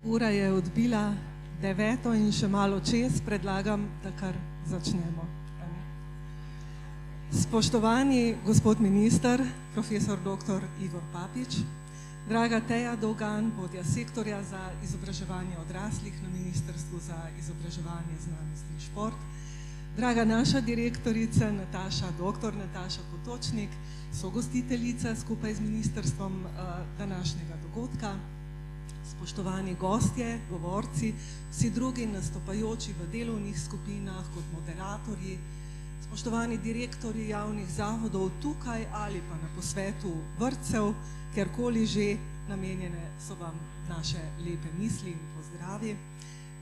Ura je odbila 9 in še malo čez, predlagam, da kar začnemo. Spoštovani gospod minister, profesor dr. Igor Papič, draga Teja Dolgan, vodja sektorja za izobraževanje odraslih na Ministrstvu za izobraževanje, znanost in šport, draga naša direktorica dr. Nataša Potočnik, sogostiteljica skupaj z ministrstvom današnjega dogodka, spoštovani gostje, govorci, vsi drugi nastopajoči v delovnih skupinah kot moderatorji, spoštovani direktorji javnih zavodov tukaj ali pa na posvetu vrtcev, kjerkoli že, namenjene so vam naše lepe misli in pozdravi,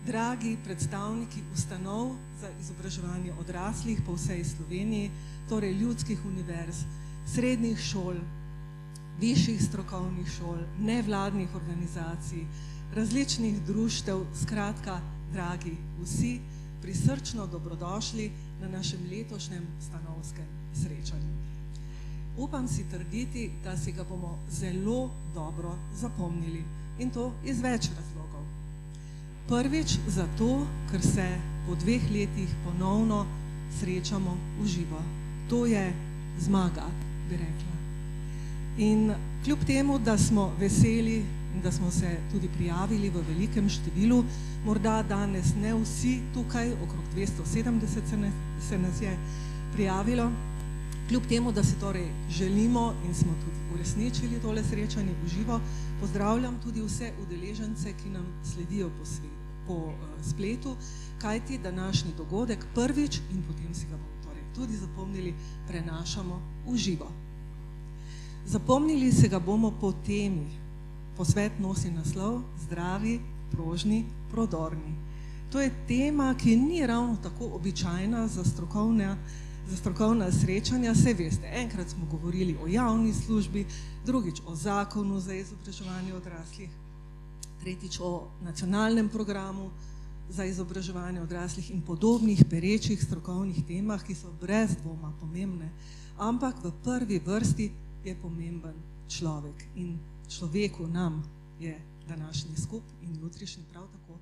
dragi predstavniki ustanov za izobraževanje odraslih po vsej Sloveniji, torej ljudskih univerz, srednjih šol, višjih strokovnih šol, nevladnih organizacij, različnih društev, skratka, dragi vsi, prisrčno dobrodošli na našem letošnjem stanovskem srečanju. Upam si trditi, da si ga bomo zelo dobro zapomnili in to iz več razlogov. Prvič zato, ker se po 2 letih ponovno srečamo v živo. To je zmaga, bi rekla. In kljub temu, da smo veseli in da smo se tudi prijavili v velikem številu, morda danes ne vsi tukaj, okrog 270 se nas je prijavilo, kljub temu, da si torej želimo in smo tudi uresničili tole srečanje v živo, pozdravljam tudi vse udeležence, ki nam sledijo po spletu, kajti današnji dogodek prvič, in potem si ga bomo torej tudi zapomnili, prenašamo v živo. Zapomnili se ga bomo po temi. Posvet nosi naslov Zdravi, prožni, prodorni. To je tema, ki ni ravno tako običajna za strokovna srečanja. Saj veste, enkrat smo govorili o javni službi, drugič o zakonu za izobraževanje odraslih, tretjič o nacionalnem programu za izobraževanje odraslih in podobnih perečih strokovnih temah, ki so brez dvoma pomembne, ampak v prvi vrsti je pomemben človek in človeku nam je današnji skup in jutrišnji prav tako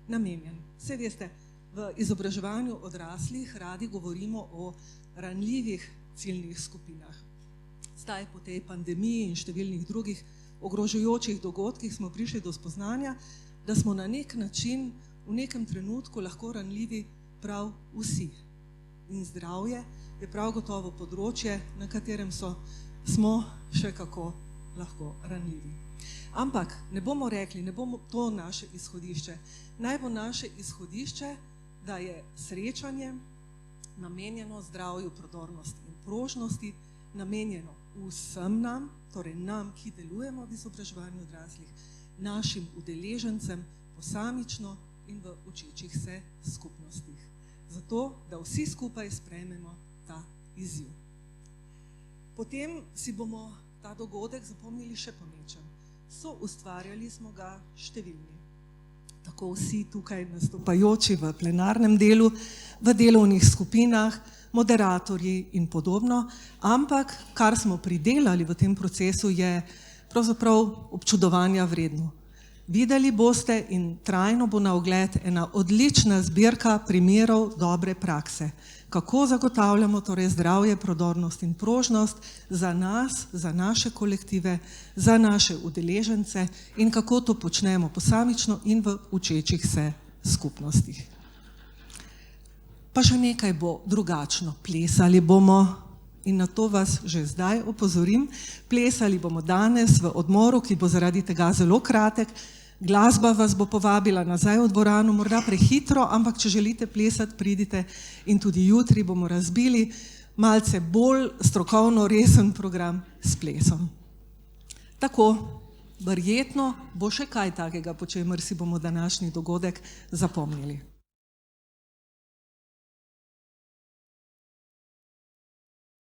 namenjen. Saj veste, v izobraževanju odraslih radi govorimo o ranljivih ciljnih skupinah. Zdaj po tej pandemiji in številnih drugih ogrožajočih dogodkih smo prišli do spoznanja, da smo na nek način v nekem trenutku lahko ranljivi prav vsi. In zdravje je prav gotovo področje, na katerem smo še kako lahko ranljivi. Ampak ne bomo rekli, ne bomo to naše izhodišče. Naj bo naše izhodišče, da je srečanje namenjeno zdravju, prodornosti in prožnosti, namenjeno vsem nam, torej nam, ki delujemo v izobraževanju odraslih, našim udeležencem posamično in v učečih se skupnostih. Zato, da vsi skupaj sprejmemo ta izziv. Potem si bomo ta dogodek zapomnili še po nečem. Soustvarjali smo ga številni. Tako vsi tukaj nastopajoči v plenarnem delu, v delovnih skupinah, moderatorji in podobno, ampak kar smo pridelali v tem procesu je pravzaprav občudovanja vredno. Videli boste in trajno bo na ogled ena odlična zbirka primerov dobre prakse. Kako zagotavljamo torej zdravje, prodornost in prožnost za nas, za naše kolektive, za naše udeležence in kako to počnemo posamično in v učečih se skupnostih. Pa še nekaj bo drugačno. Plesali bomo, in na to vas že zdaj opozorim, plesali bomo danes v odmoru, ki bo zaradi tega zelo kratek. Glasba vas bo povabila nazaj v dvorano, morda prehitro, ampak če želite plesati, pridite in tudi jutri bomo razbili malce bolj strokovno resen program s plesom. Tako, verjetno bo še kaj takega, po čemer si bomo današnji dogodek zapomnili.